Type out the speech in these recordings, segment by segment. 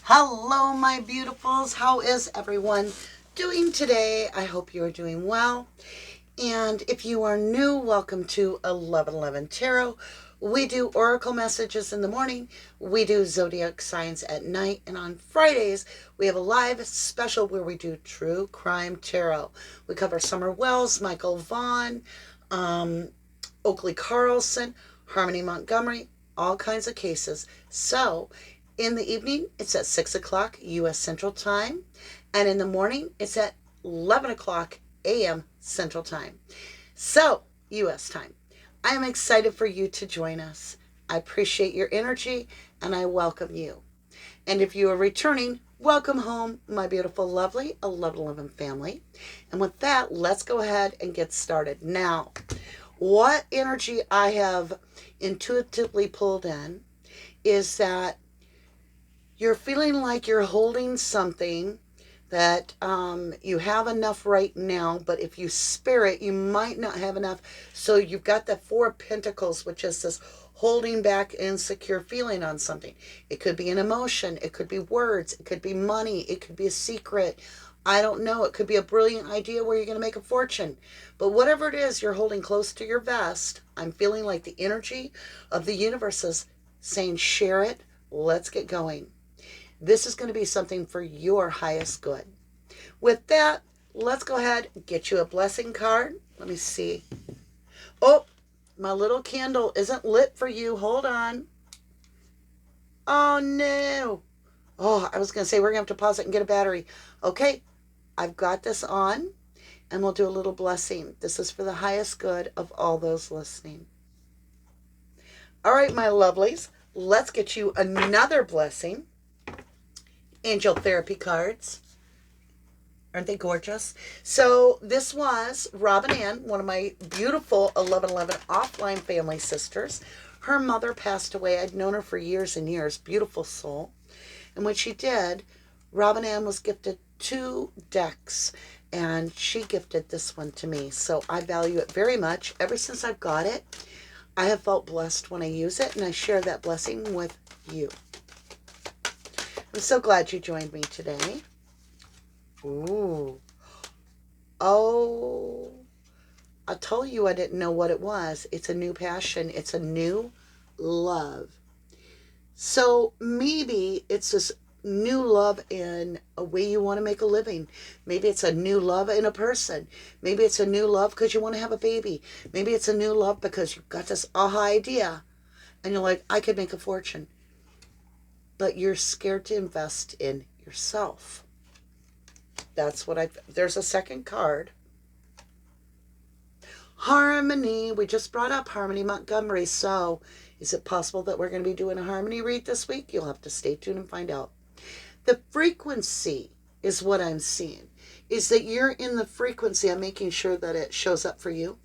Hello, my beautifuls. How is everyone doing today? I hope you are doing well. And if you are new, welcome to 1111 Tarot. We do oracle messages in the morning. We do zodiac signs at night. And on Fridays, we have a live special where we do true crime tarot. We cover Summer Wells, Michael Vaughn, Oakley Carlson, Harmony Montgomery, all kinds of cases. So in the evening, it's at 6 o'clock U.S. Central Time. And in the morning, it's at 11 o'clock a.m. Central Time. So, U.S. time. I am excited for you to join us. I appreciate your energy and I welcome you. And if you are returning, welcome home, my beautiful, lovely 1111 family. And with that, let's go ahead and get started. Now, what energy I have intuitively pulled in is that you're feeling like you're holding something that you have enough right now, but if you spare it, you might not have enough. So you've got the Four of Pentacles, which is this holding back insecure feeling on something. It could be an emotion. It could be words. It could be money. It could be a secret. I don't know. It could be a brilliant idea where you're going to make a fortune. But whatever it is you're holding close to your vest, I'm feeling like the energy of the universe is saying, share it. Let's get going. This is going to be something for your highest good. With that, let's go ahead and get you a blessing card. Let me see. Oh, my little candle isn't lit for you. Hold on. Oh, no. Oh, I was going to say we're going to have to pause it and get a battery. Okay, I've got this on, and we'll do a little blessing. This is for the highest good of all those listening. All right, my lovelies, let's get you another blessing. Angel therapy cards. Aren't they gorgeous? So this was Robin Ann, one of my beautiful 1111 offline family sisters. Her mother passed away. I'd known her for years and years. Beautiful soul. And when she did, Robin Ann was gifted 2 decks. And she gifted this one to me. So I value it very much. Ever since I've got it, I have felt blessed when I use it. And I share that blessing with you. I'm so glad you joined me today. Ooh. Oh. I told you I didn't know what it was. It's a new passion. It's a new love. So maybe it's this new love in a way you want to make a living. Maybe it's a new love in a person. Maybe it's a new love because you want to have a baby. Maybe it's a new love because you've got this aha idea. And you're like, I could make a fortune. But you're scared to invest in yourself. That's what there's a second card. Harmony. We just brought up Harmony Montgomery. So is it possible that we're going to be doing a harmony read this week? You'll have to stay tuned and find out. The frequency is what I'm seeing. Is that you're in the frequency. I'm making sure that it shows up for you.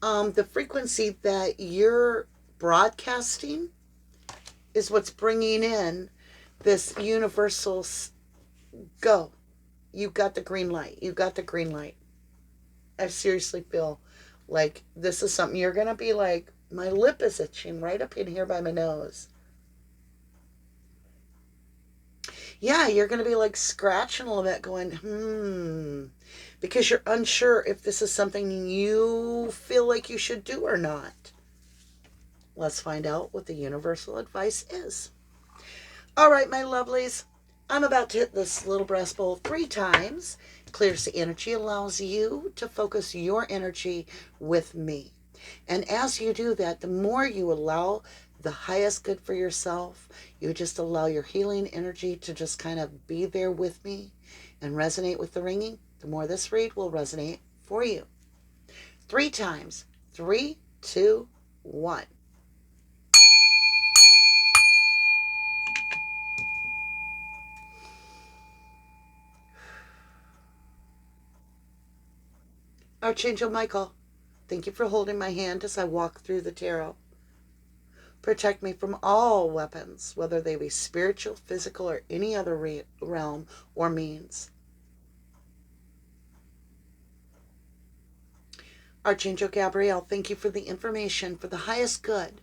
The frequency that you're broadcasting is what's bringing in this universal go. You got the green light. You got the green light. I seriously feel like this is something you're going to be like, my lip is itching right up in here by my nose. Yeah, you're going to be like scratching a little bit going, because you're unsure if this is something you feel like you should do or not. Let's find out what the universal advice is. All right, my lovelies, I'm about to hit this little breast bowl 3 times. Clears the energy, allows you to focus your energy with me. And as you do that, the more you allow the highest good for yourself, you just allow your healing energy to just kind of be there with me and resonate with the ringing, the more this read will resonate for you. 3 times. 3, 2, 1. Archangel Michael, thank you for holding my hand as I walk through the tarot. Protect me from all weapons, whether they be spiritual, physical, or any other realm or means. Archangel Gabriel, thank you for the information for the highest good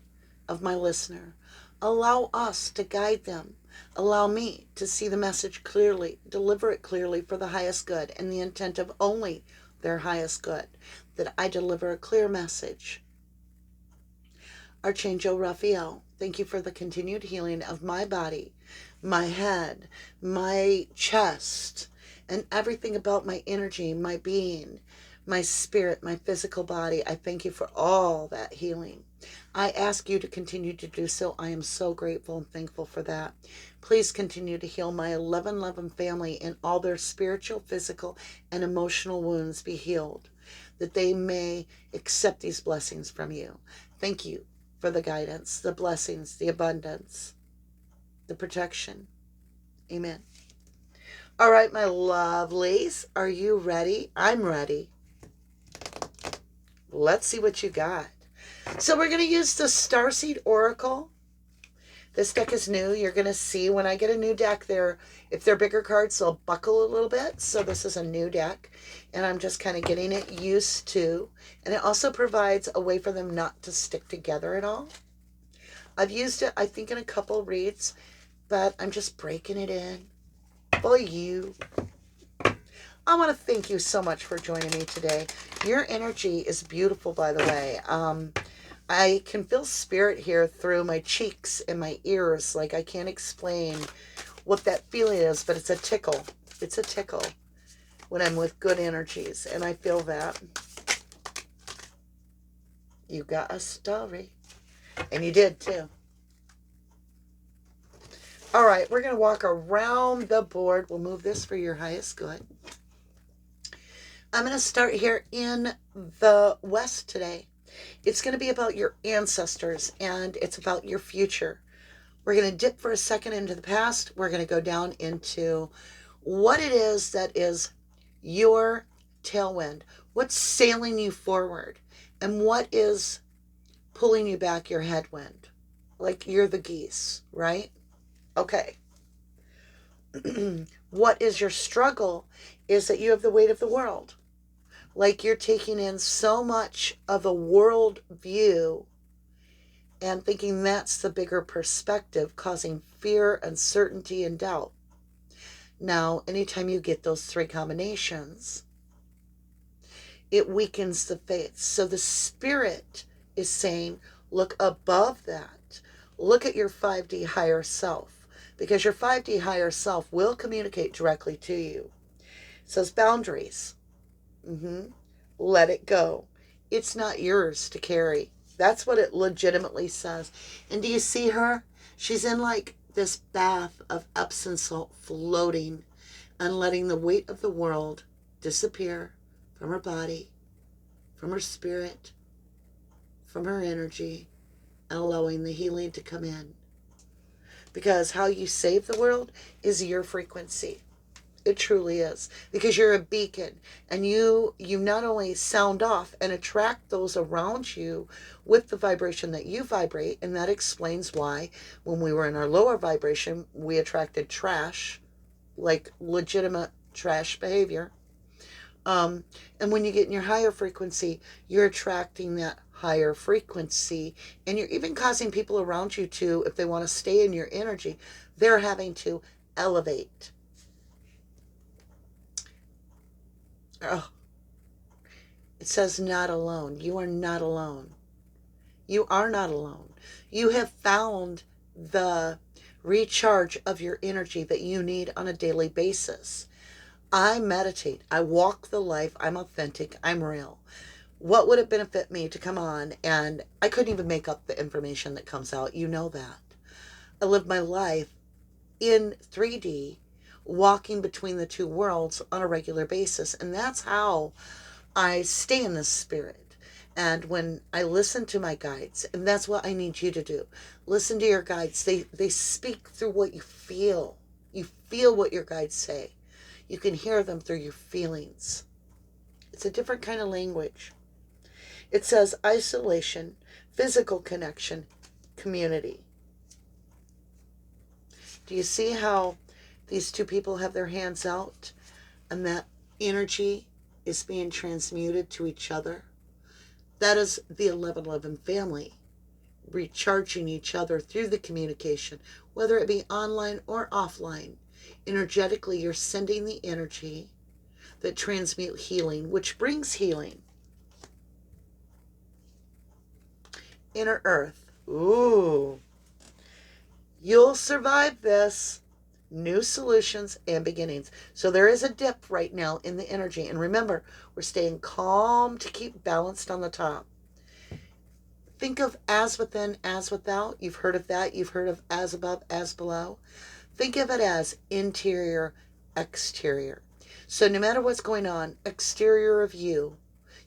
of my listener. Allow us to guide them. Allow me to see the message clearly, deliver it clearly for the highest good and the intent of only their highest good, that I deliver a clear message. Archangel Raphael, thank you for the continued healing of my body, my head, my chest, and everything about my energy, my being, my spirit, my physical body. I thank you for all that healing. I ask you to continue to do so. I am so grateful and thankful for that. Please continue to heal my 1111 family, and all their spiritual, physical, and emotional wounds be healed, that they may accept these blessings from you. Thank you for the guidance, the blessings, the abundance, the protection. Amen. All right, my lovelies, are you ready? I'm ready. Let's see what you got. So we're going to use the Starseed Oracle. This deck is new. You're going to see when I get a new deck there, if they're bigger cards, they'll buckle a little bit. So this is a new deck, and I'm just kind of getting it used to. And it also provides a way for them not to stick together at all. I've used it, I think, in a couple reads, but I'm just breaking it in for you. I want to thank you so much for joining me today. Your energy is beautiful, by the way. I can feel spirit here through my cheeks and my ears. Like, I can't explain what that feeling is, but it's a tickle. It's a tickle when I'm with good energies, and I feel that. You got a story. And you did, too. All right, we're going to walk around the board. We'll move this for your highest good. I'm going to start here in the West today. It's going to be about your ancestors, and it's about your future. We're going to dip for a second into the past. We're going to go down into what it is that is your tailwind, what's sailing you forward, and what is pulling you back, your headwind. Like you're the geese, right? Okay. What is your struggle is that you have the weight of the world. Like you're taking in so much of a world view and thinking that's the bigger perspective, causing fear, uncertainty, and doubt. Now, anytime you get those three combinations, it weakens the faith. So the spirit is saying, look above that. Look at your 5D higher self, because your 5D higher self will communicate directly to you. It says boundaries. Let it go. It's not yours to carry. That's what it legitimately says. And do you see her? She's in like this bath of Epsom salt, floating and letting the weight of the world disappear from her body, from her spirit, from her energy, and allowing the healing to come in. Because how you save the world is your frequency. It truly is, because you're a beacon, and you not only sound off and attract those around you with the vibration that you vibrate, and that explains why when we were in our lower vibration, we attracted trash, like legitimate trash behavior. And when you get in your higher frequency, you're attracting that higher frequency, and you're even causing people around you to, if they want to stay in your energy, they're having to elevate. Oh, it says not alone. You are not alone. You are not alone. You have found the recharge of your energy that you need on a daily basis. I meditate. I walk the life. I'm authentic. I'm real. What would it benefit me to come on? And I couldn't even make up the information that comes out. You know that. I live my life in 3D, walking between the two worlds on a regular basis. And that's how I stay in the spirit. And when I listen to my guides, and that's what I need you to do. Listen to your guides. They speak through what you feel. You feel what your guides say. You can hear them through your feelings. It's a different kind of language. It says isolation, physical connection, community. Do you see how these two people have their hands out, and that energy is being transmuted to each other? That is the 1111 family. recharging each other through the communication, whether it be online or offline. Energetically, you're sending the energy that transmute healing, which brings healing. Inner Earth. Ooh. You'll survive this. New solutions and beginnings. So there is a dip right now in the energy. And remember, we're staying calm to keep balanced on the top. Think of as within, as without. You've heard of that. You've heard of as above, as below. Think of it as interior, exterior. So no matter what's going on, exterior of you,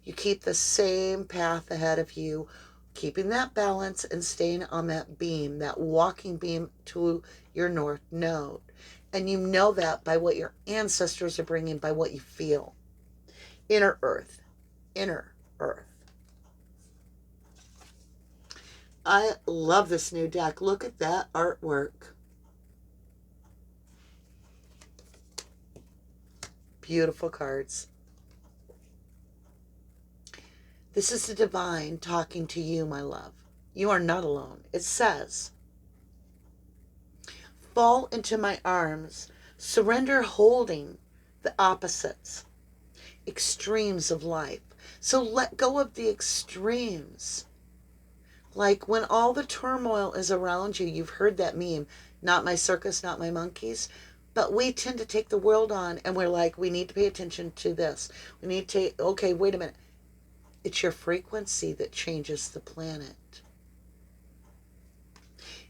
you keep the same path ahead of you, keeping that balance and staying on that beam, that walking beam to your north node. And you know that by what your ancestors are bringing, by what you feel. Inner Earth. Inner Earth. I love this new deck. Look at that artwork. Beautiful cards. This is the divine talking to you, my love. You are not alone. It says, fall into my arms, surrender holding the opposites, extremes of life. So let go of the extremes. Like when all the turmoil is around you, you've heard that meme, not my circus, not my monkeys. But we tend to take the world on and we're like, we need to pay attention to this. We need to, okay, wait a minute. It's your frequency that changes the planet.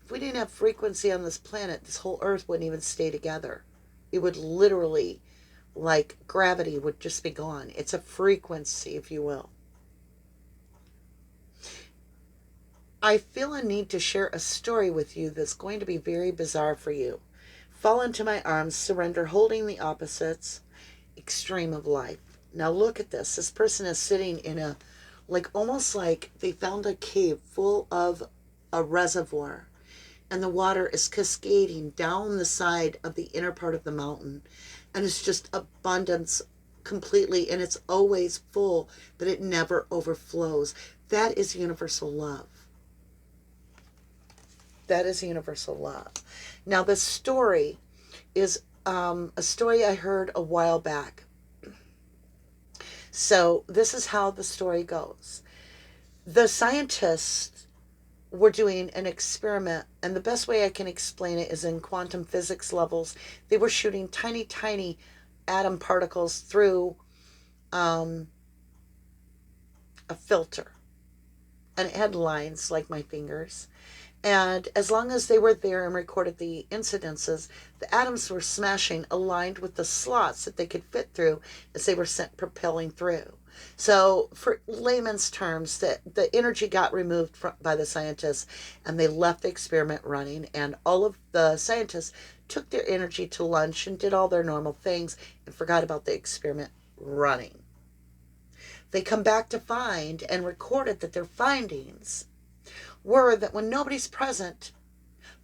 If we didn't have frequency on this planet, this whole earth wouldn't even stay together. It would literally, like gravity would just be gone. It's a frequency, if you will. I feel a need to share a story with you that's going to be very bizarre for you. Fall into my arms, surrender, holding the opposites, extreme of life. Now look at this. This person is sitting in a, like almost like they found a cave full of a reservoir. And the water is cascading down the side of the inner part of the mountain. And it's just abundance completely. And it's always full, but it never overflows. That is universal love. That is universal love. Now, the story is a story I heard a while back. So this is how the story goes. The scientists were doing an experiment, and the best way I can explain it is in quantum physics levels. They were shooting tiny, tiny atom particles through a filter. And it had lines like my fingers. And as long as they were there and recorded the incidences, the atoms were smashing aligned with the slots that they could fit through as they were sent propelling through. So for layman's terms, the energy got removed by the scientists and they left the experiment running, and all of the scientists took their energy to lunch and did all their normal things and forgot about the experiment running. They come back to find and recorded that their findings were that when nobody's present,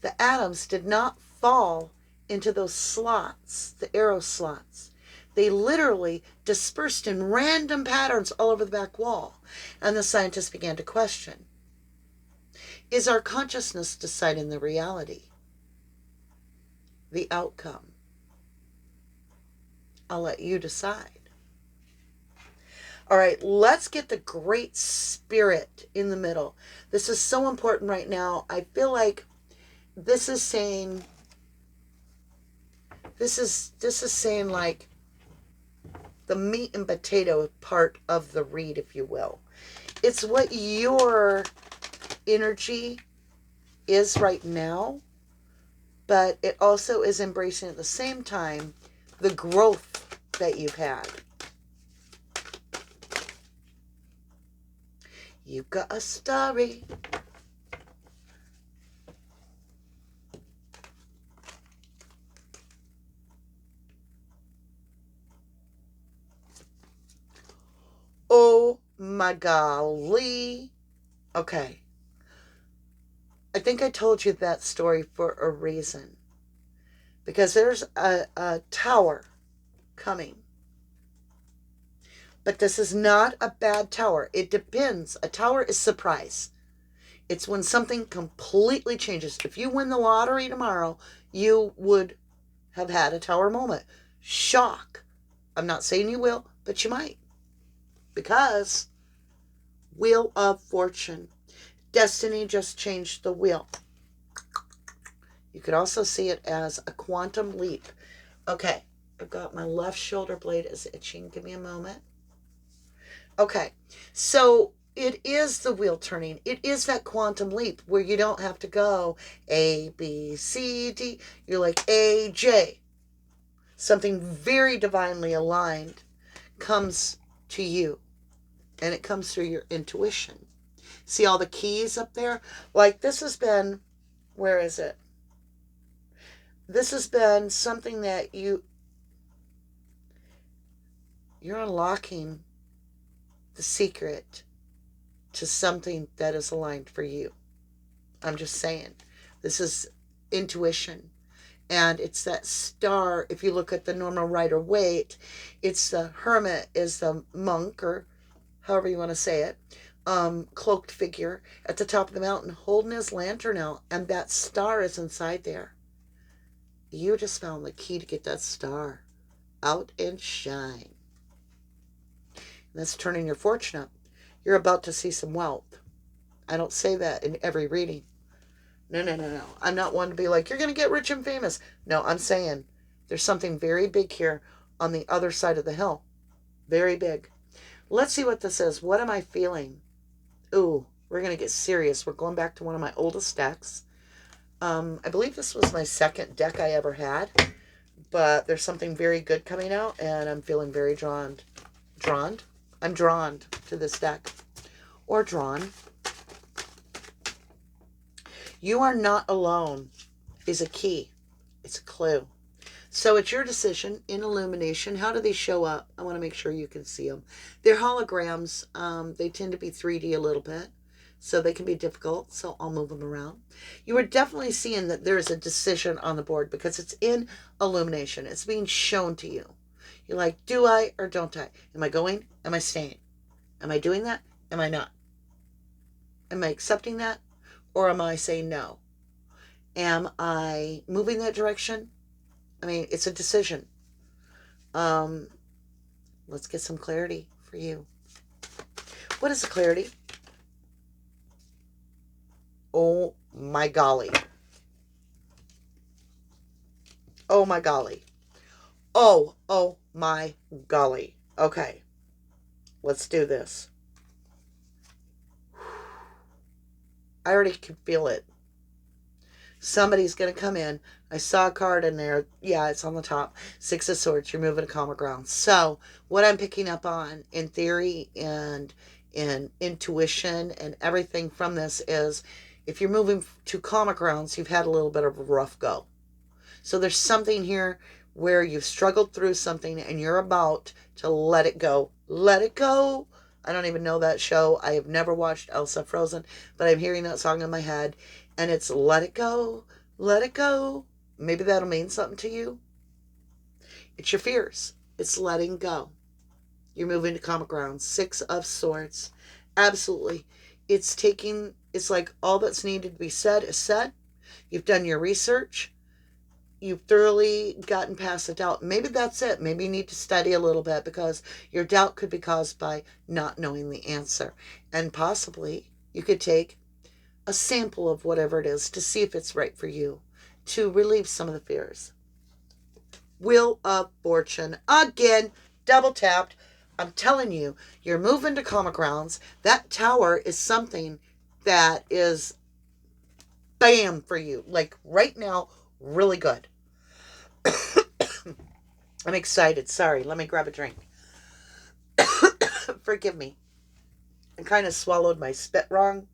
the atoms did not fall into those slots, the arrow slots. They literally dispersed in random patterns all over the back wall. And the scientists began to question, is our consciousness deciding the reality? The outcome? I'll let you decide. All right, let's get the Great Spirit in the middle. This is so important right now. I feel like this is saying, this is saying like the meat and potato part of the read, if you will. It's what your energy is right now, but it also is embracing at the same time the growth that you've had. You've got a story. Oh my golly. Okay. I think I told you that story for a reason. Because there's a tower coming. But this is not a bad tower. It depends. A tower is surprise. It's when something completely changes. If you win the lottery tomorrow, you would have had a Tower moment. Shock. I'm not saying you will, but you might. Because Wheel of Fortune. Destiny just changed the wheel. You could also see it as a quantum leap. Okay, I've got my left shoulder blade is itching. Give me a moment. Okay, so it is the wheel turning. It is that quantum leap where you don't have to go A, B, C, D. You're like A, J. Something very divinely aligned comes to you, and it comes through your intuition. See all the keys up there? Like this has been, where is it? This has been something that you're unlocking the secret to something that is aligned for you. I'm just saying. This is intuition. And it's that star. If you look at the normal Rider-Waite, it's the hermit is the monk, or however you want to say it, cloaked figure at the top of the mountain holding his lantern out, and that star is inside there. You just found the key to get that star out and shine. And that's turning your fortune up. You're about to see some wealth. I don't say that in every reading. No. I'm not one to be like, you're going to get rich and famous. No, I'm saying there's something very big here on the other side of the hill. Very big. Let's see what this is. What am I feeling? Ooh, we're going to get serious. We're going back to one of my oldest decks. I believe this was my second deck I ever had, but there's something very good coming out, and I'm feeling very drawn. I'm drawn to this deck, or drawn. You are not alone is a key. It's a clue. So it's your decision in illumination. How do they show up? I want to make sure you can see them. They're holograms. They tend to be 3D a little bit, so they can be difficult, so I'll move them around. You are definitely seeing that there is a decision on the board because it's in illumination. It's being shown to you. You're like, do I or don't I? Am I going? Am I staying? Am I doing that? Am I not? Am I accepting that? Or am I saying no? Am I moving that direction? I mean, it's a decision. Let's get some clarity for you. What is the clarity? Oh my golly. Oh my golly. Oh my golly. Okay. Let's do this. I already can feel it. Somebody's going to come in. I saw a card in there. Yeah, it's on the top. 6 of Swords. You're moving to calmer ground. So what I'm picking up on in theory and in intuition and everything from this is if you're moving to calmer grounds, you've had a little bit of a rough go. So there's something here where you've struggled through something and you're about to let it go. Let it go. I don't even know that show. I have never watched Elsa Frozen, but I'm hearing that song in my head, and it's let it go, let it go. Maybe that'll mean something to you. It's your fears. It's letting go. You're moving to common ground. 6 of Swords. Absolutely. It's like all that's needed to be said is said. You've done your research. You've thoroughly gotten past the doubt. Maybe that's it. Maybe you need to study a little bit because your doubt could be caused by not knowing the answer. And possibly you could take a sample of whatever it is to see if it's right for you to relieve some of the fears. Wheel of Fortune. Again, double tapped. I'm telling you, you're moving to calmer grounds. That tower is something that is bam for you. Like right now, really good. I'm excited. Sorry, let me grab a drink. Forgive me. I kind of swallowed my spit wrong.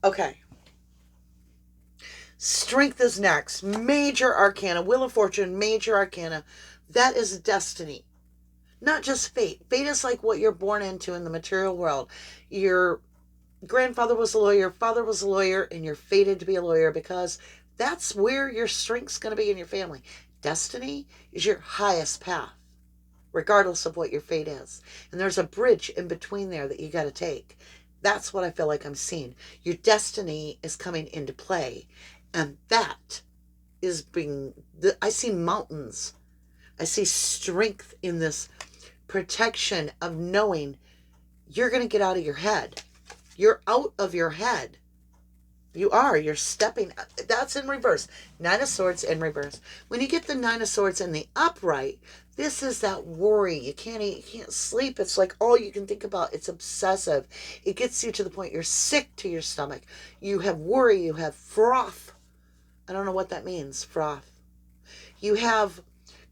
Okay. Strength is next. Major Arcana. Wheel of Fortune, Major Arcana. That is destiny. Not just fate. Fate is like what you're born into in the material world. Your grandfather was a lawyer, father was a lawyer, and you're fated to be a lawyer because that's where your strength's going to be in your family. Destiny is your highest path, regardless of what your fate is. And there's a bridge in between there that you got to take. That's what I feel like I'm seeing. Your destiny is coming into play. And that is being, I see mountains. I see strength in this protection of knowing you're going to get out of your head. You're out of your head. You are. You're stepping. That's in reverse. Nine of Swords in reverse. When you get the Nine of Swords in the upright, this is that worry. You can't eat, you can't sleep. It's like all you can think about. It's obsessive. It gets you to the point you're sick to your stomach. You have worry. You have froth. I don't know what that means, froth. You have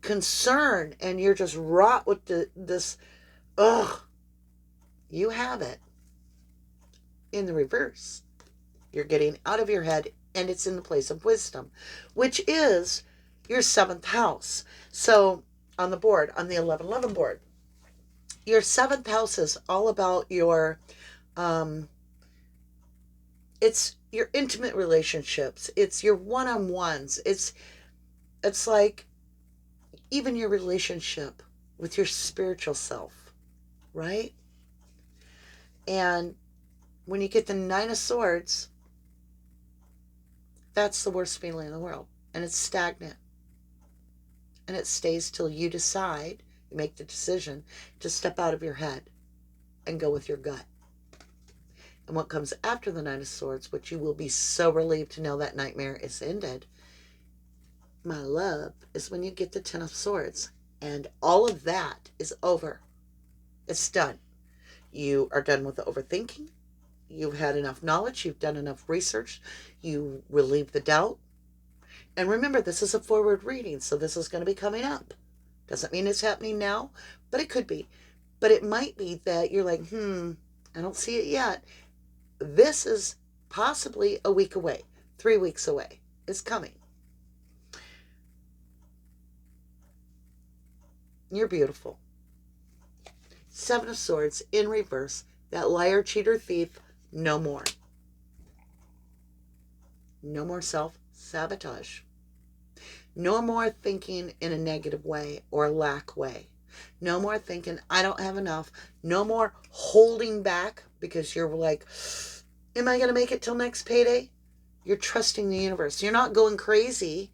concern, and you're just wrought with this, ugh. You have it in the reverse. You're getting out of your head, and it's in the place of wisdom, which is your 7th house. So on the board, on the 1111 board, your 7th house is all about your, it's your intimate relationships. It's your one-on-ones. It's like even your relationship with your spiritual self, right? And when you get the 9 of Swords, that's the worst feeling in the world. And it's stagnant. And it stays till you decide, you make the decision to step out of your head and go with your gut. And what comes after the 9 of Swords, which you will be so relieved to know that nightmare is ended, my love, is when you get the 10 of Swords. And all of that is over. It's done. You are done with the overthinking. You've had enough knowledge. You've done enough research. You relieve the doubt. And remember, this is a forward reading, so this is going to be coming up. Doesn't mean it's happening now, but it could be. But it might be that you're like, I don't see it yet. This is possibly a week away, 3 weeks away. It's coming. You're beautiful. 7 of Swords in reverse. That liar, cheater, thief, no more. No more self-sabotage. No more thinking in a negative way or lack way. No more thinking, I don't have enough. No more holding back because you're like, am I going to make it till next payday? You're trusting the universe. You're not going crazy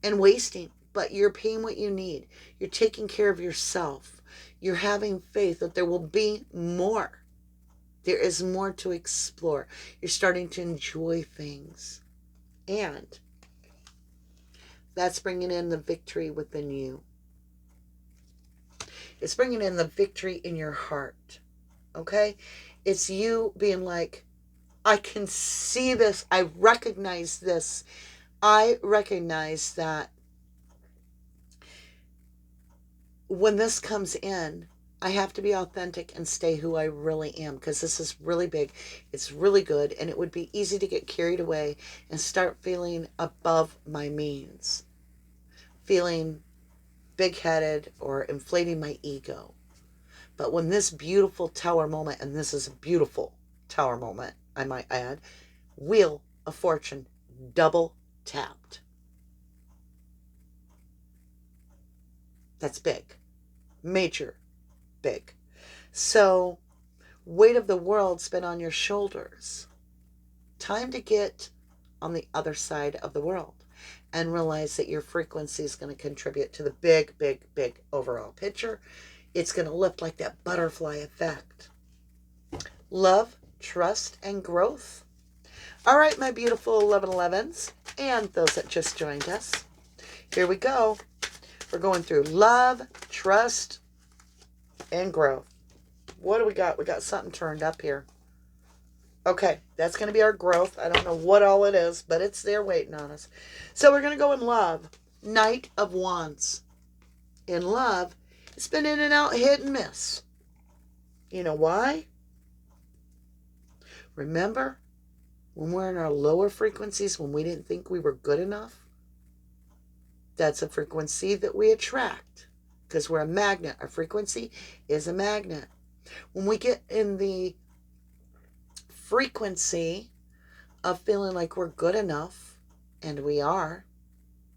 and wasting, but you're paying what you need. You're taking care of yourself. You're having faith that there will be more. There is more to explore. You're starting to enjoy things. And that's bringing in the victory within you. It's bringing in the victory in your heart. Okay? It's you being like, I can see this. I recognize this. I recognize that when this comes in, I have to be authentic and stay who I really am, because this is really big. It's really good, and it would be easy to get carried away and start feeling above my means, feeling big-headed or inflating my ego. But when this beautiful tower moment, and this is a beautiful tower moment, I might add, Wheel of Fortune double tapped. That's big. Major. Big. So, weight of the world's been on your shoulders. Time to get on the other side of the world and realize that your frequency is going to contribute to the big, big, big overall picture. It's going to lift like that butterfly effect. Love, trust, and growth. All right, my beautiful 1111s and those that just joined us. Here we go. We're going through love, trust, and growth. What do we got? We got something turned up here. Okay, that's going to be our growth. I don't know what all it is, but it's there waiting on us. So we're going to go in love. Knight of Wands. In love, it's been in and out, hit and miss. You know why? Remember when we're in our lower frequencies, when we didn't think we were good enough? That's a frequency that we attract. Because we're a magnet. Our frequency is a magnet. When we get in the frequency of feeling like we're good enough, and we are,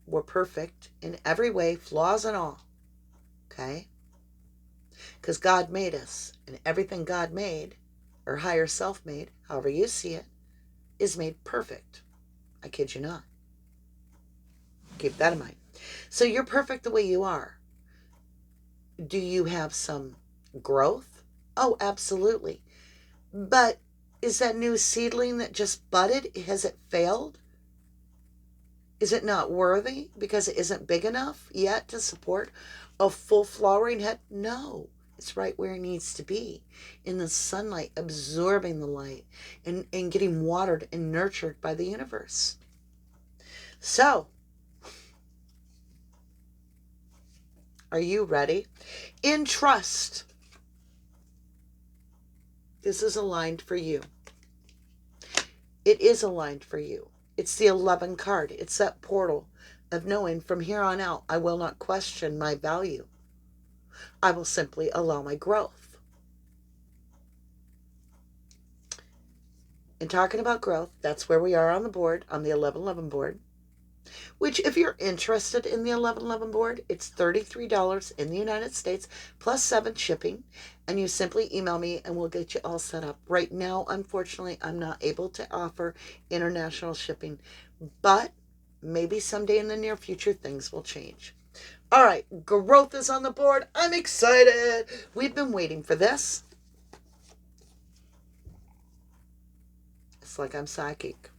we're perfect in every way, flaws and all, okay? Because God made us, and everything God made, or higher self made, however you see it, is made perfect. I kid you not. Keep that in mind. So you're perfect the way you are. Do you have some growth? Oh, absolutely. But is that new seedling that just budded, has it failed? Is it not worthy because it isn't big enough yet to support a full flowering head? No. It's right where it needs to be, in the sunlight, absorbing the light and getting watered and nurtured by the universe. So, are you ready? In trust. This is aligned for you. It is aligned for you. It's the 11 card. It's that portal of knowing from here on out, I will not question my value. I will simply allow my growth. And talking about growth, that's where we are on the board, on the 1111 board. Which, if you're interested in the 1111 board, it's $33 in the United States plus 7 shipping. And you simply email me and we'll get you all set up. Right now, unfortunately, I'm not able to offer international shipping. But maybe someday in the near future, things will change. All right, growth is on the board. I'm excited. We've been waiting for this. It's like I'm psychic.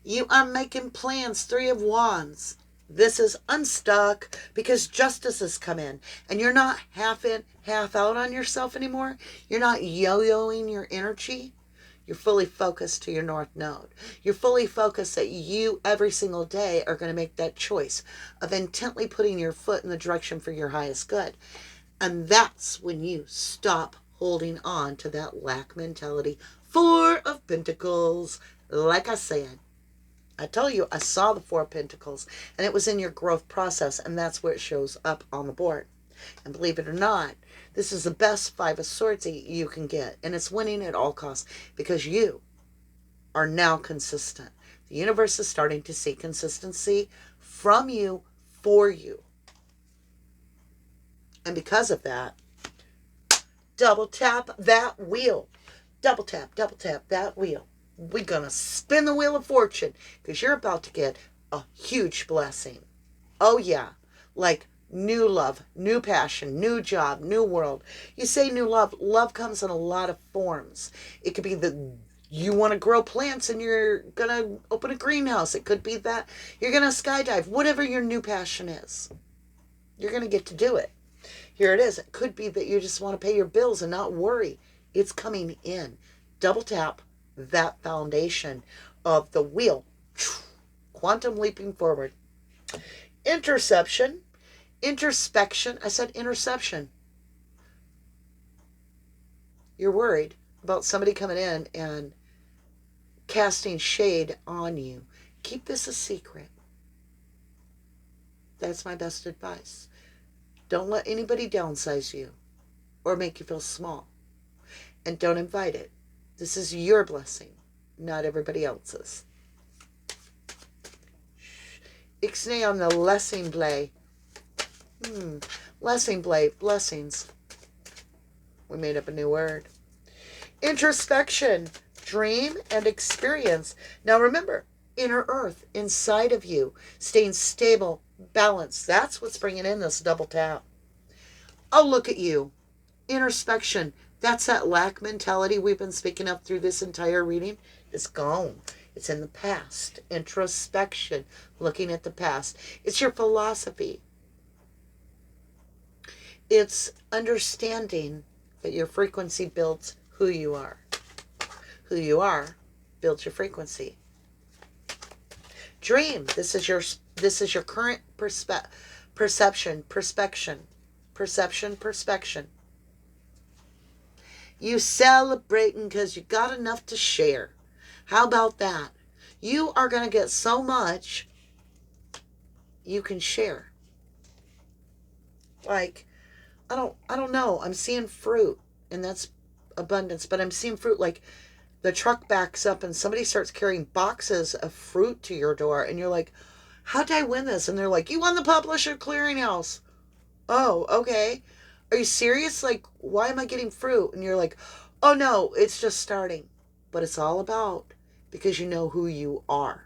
You are making plans, 3 of Wands. This is unstuck because justice has come in. And you're not half in, half out on yourself anymore. You're not yo-yoing your energy. You're fully focused to your North Node. You're fully focused that you, every single day, are going to make that choice of intently putting your foot in the direction for your highest good. And that's when you stop holding on to that lack mentality. 4 of Pentacles. Like I said, I tell you, I saw the 4 of Pentacles, and it was in your growth process, and that's where it shows up on the board. And believe it or not, this is the best 5 of Swords you can get, and it's winning at all costs because you are now consistent. The universe is starting to see consistency from you for you. And because of that, double tap that wheel. Double tap that wheel. We're going to spin the wheel of fortune because you're about to get a huge blessing. Oh, yeah. Like new love, new passion, new job, new world. You say new love. Love comes in a lot of forms. It could be that you want to grow plants and you're going to open a greenhouse. It could be that you're going to skydive. Whatever your new passion is, you're going to get to do it. Here it is. It could be that you just want to pay your bills and not worry. It's coming in. Double tap that foundation of the wheel. Quantum leaping forward. Interception. Introspection. I said interception. You're worried about somebody coming in and casting shade on you. Keep this a secret. That's my best advice. Don't let anybody downsize you or make you feel small. And don't invite it. This is your blessing, not everybody else's. Ixnay on the blessing blay. Blessing blay. Blessings. We made up a new word. Introspection. Dream and experience. Now remember, inner earth inside of you. Staying stable, balanced. That's what's bringing in this double tap. Oh, look at you. Introspection. That's that lack mentality we've been speaking of through this entire reading. It's gone. It's in the past. Introspection. Looking at the past. It's your philosophy. It's understanding that your frequency builds who you are. Who you are builds your frequency. Dream. This is your current perception. You celebrating because you got enough to share. How about that? You are going to get so much you can share. Like, I don't know. I'm seeing fruit, and that's abundance, but I'm seeing fruit like the truck backs up and somebody starts carrying boxes of fruit to your door, and you're like, how did I win this? And they're like, you won the publisher clearinghouse. Oh, okay. Are you serious? Like, why am I getting fruit? And you're like, oh no, it's just starting. But it's all about because you know who you are.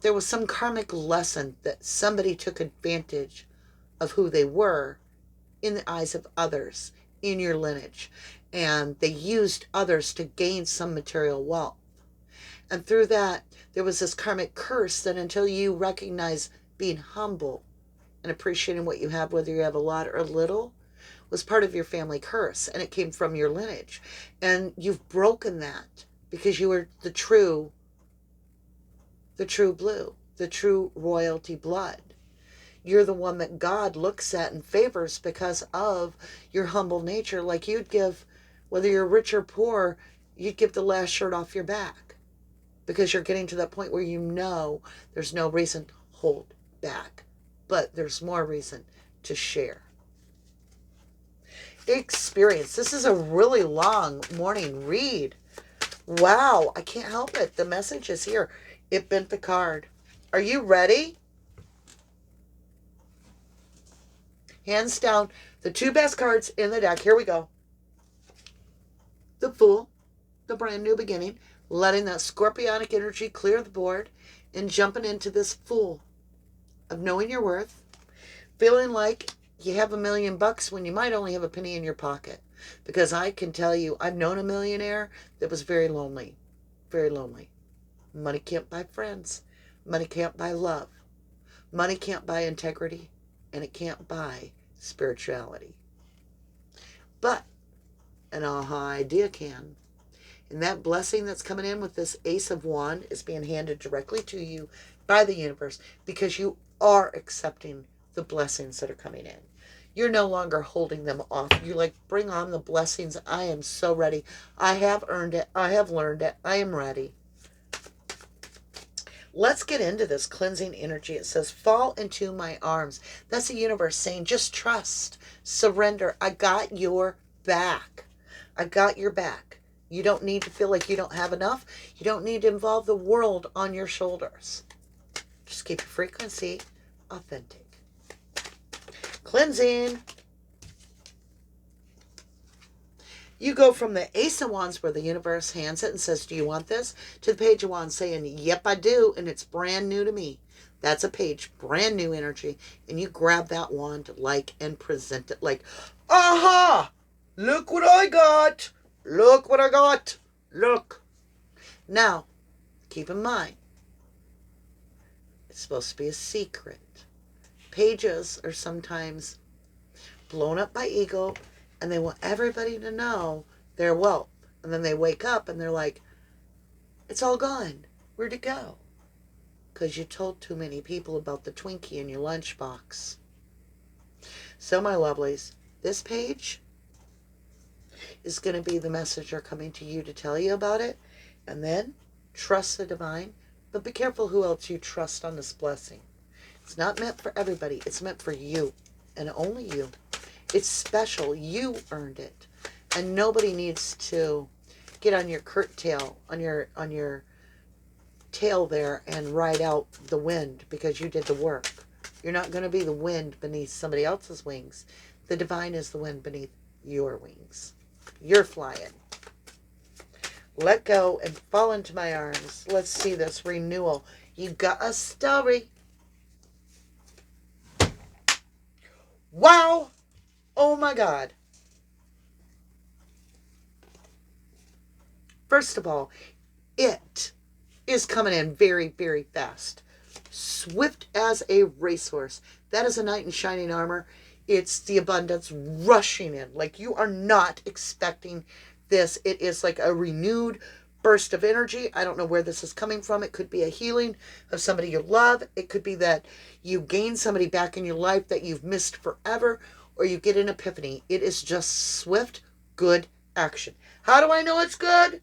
There was some karmic lesson that somebody took advantage of who they were in the eyes of others in your lineage. And they used others to gain some material wealth. And through that, there was this karmic curse that until you recognize being humble and appreciating what you have, whether you have a lot or little, was part of your family curse. And it came from your lineage. And you've broken that because you were the true blue, the true royalty blood. You're the one that God looks at and favors because of your humble nature. Like you'd give, whether you're rich or poor, you'd give the last shirt off your back because you're getting to that point where you know there's no reason to hold back, but there's more reason to share. Experience. This is a really long morning read. Wow, I can't help it. The message is here. It bent the card. Are you ready? Hands down, the two best cards in the deck. Here we go. The Fool, the brand new beginning, letting that scorpionic energy clear the board and jumping into this Fool of knowing your worth, feeling like you have $1 million when you might only have a penny in your pocket. Because I can tell you, I've known a millionaire that was very lonely. Very lonely. Money can't buy friends. Money can't buy love. Money can't buy integrity. And it can't buy spirituality. But an aha idea can. And that blessing that's coming in with this Ace of Wands is being handed directly to you by the universe because you are accepting the blessings that are coming in. You're no longer holding them off. You're like, bring on the blessings. I am so ready. I have earned it. I have learned it. I am ready. Let's get into this cleansing energy. It says, fall into my arms. That's the universe saying, just trust, surrender. I got your back. I got your back. You don't need to feel like you don't have enough. You don't need to involve the world on your shoulders. Just keep your frequency authentic. Cleansing. You go from the Ace of Wands where the universe hands it and says, do you want this? To the Page of Wands saying, yep, I do. And it's brand new to me. That's a page, brand new energy. And you grab that wand like and present it like, aha, look what I got. Look what I got. Look. Now, keep in mind, it's supposed to be a secret. Pages are sometimes blown up by ego and they want everybody to know their wealth. And then they wake up and they're like, it's all gone. Where'd it go? Because you told too many people about the Twinkie in your lunchbox. So, my lovelies, this page is going to be the messenger coming to you to tell you about it. And then trust the divine. But be careful who else you trust on this blessing. It's not meant for everybody. It's meant for you and only you. It's special. You earned it. And nobody needs to get on your curtail, on your tail there and ride out the wind because you did the work. You're not going to be the wind beneath somebody else's wings. The divine is the wind beneath your wings. You're flying. Let go and fall into my arms. Let's see this renewal. You got a story. Wow. Oh my God. First of all, it is coming in very, very fast. Swift as a racehorse. That is a knight in shining armor. It's the abundance rushing in. Like you are not expecting this. It is like a renewed burst of energy. I don't know where this is coming from. It could be a healing of somebody you love. It could be that you gain somebody back in your life that you've missed forever, or you get an epiphany. It is just swift, good action. How do I know it's good?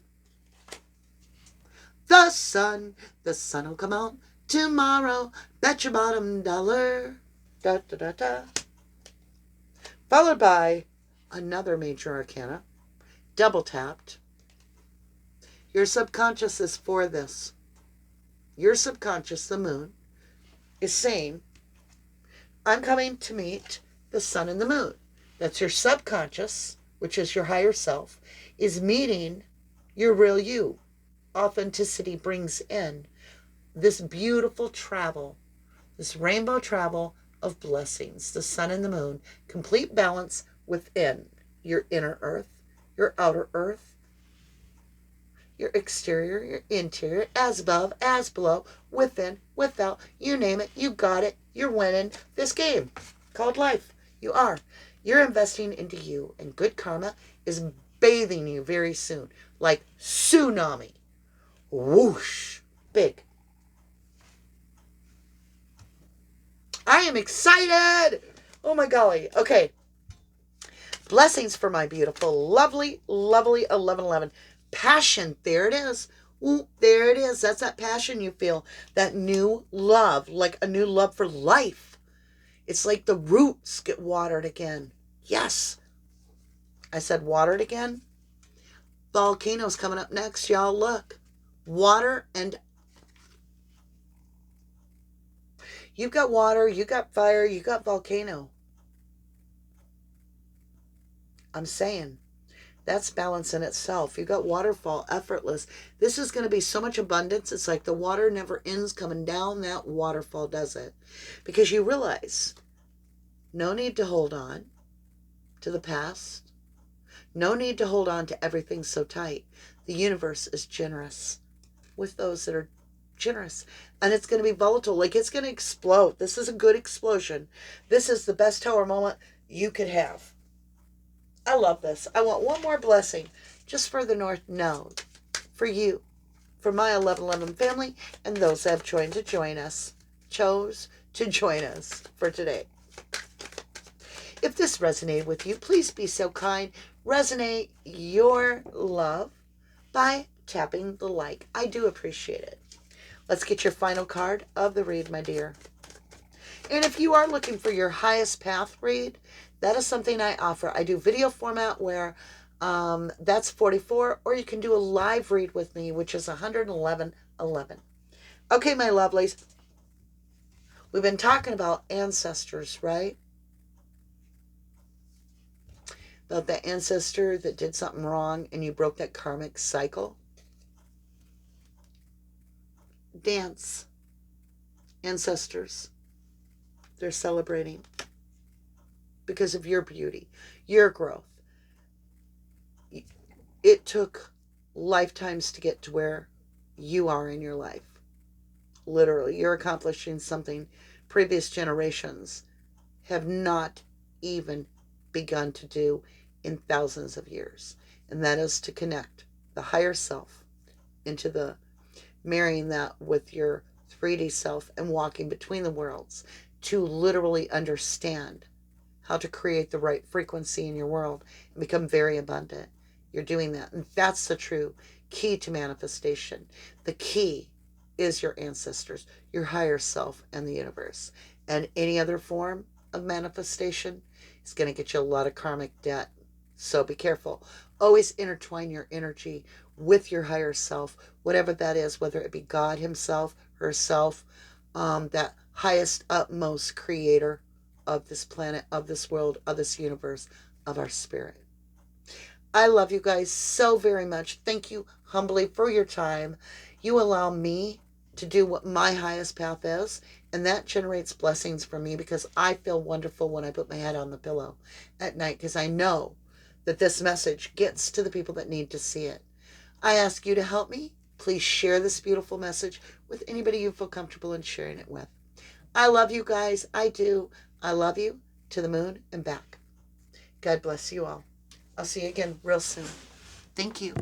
The sun will come out tomorrow. Bet your bottom dollar. Da, da, da, da. Followed by another major arcana. Double tapped. Your subconscious is for this. Your subconscious, the moon, is saying, I'm coming to meet the sun and the moon. That's your subconscious, which is your higher self, is meeting your real you. Authenticity brings in this beautiful travel, this rainbow travel of blessings, the sun and the moon, complete balance within your inner earth, your outer earth, your exterior, your interior, as above, as below, within, without, you name it, you got it, you're winning this game called life. You are. You're investing into you, and good karma is bathing you very soon, like tsunami. Whoosh. Big. I am excited. Oh my golly. Okay. Blessings for my beautiful, lovely, lovely 1111. Passion. There it is. Ooh, there it is. That's that passion you feel. That new love, like a new love for life. It's like the roots get watered again. Yes. I said watered again. Volcanoes coming up next, y'all. Look. Water and... You've got water, you got fire, you got volcano. I'm saying, that's balance in itself. You got waterfall, effortless. This is going to be so much abundance. It's like the water never ends coming down that waterfall, does it? Because you realize, no need to hold on to the past. No need to hold on to everything so tight. The universe is generous with those that are generous. And it's going to be volatile. Like it's going to explode. This is a good explosion. This is the best tower moment you could have. I love this. I want one more blessing just for the North Node. For you. For my 1111 family and those that have chose to join us for today. If this resonated with you, please be so kind. Resonate your love by tapping the like. I do appreciate it. Let's get your final card of the read, my dear. And if you are looking for your highest path read, that is something I offer. I do video format where that's 44, or you can do a live read with me, which is 111.11. Okay, my lovelies. We've been talking about ancestors, right? About that ancestor that did something wrong and you broke that karmic cycle. Dance. Ancestors. They're celebrating because of your beauty, your growth. It took lifetimes to get to where you are in your life. Literally, you're accomplishing something previous generations have not even begun to do in thousands of years. And that is to connect the higher self into the marrying that with your 3D self and walking between the worlds to literally understand how to create the right frequency in your world and become very abundant. You're doing that. And that's the true key to manifestation. The key is your ancestors, your higher self, and the universe. And any other form of manifestation is going to get you a lot of karmic debt. So be careful. Always intertwine your energy with your higher self, whatever that is, whether it be God himself, herself, that highest, utmost creator of this planet, of this world, of this universe, of our spirit. I love you guys so very much. Thank you humbly for your time. You allow me to do what my highest path is, and that generates blessings for me because I feel wonderful when I put my head on the pillow at night because I know that this message gets to the people that need to see it. I ask you to help me. Please share this beautiful message with anybody you feel comfortable in sharing it with. I love you guys. I do. I love you to the moon and back. God bless you all. I'll see you again real soon. Thank you.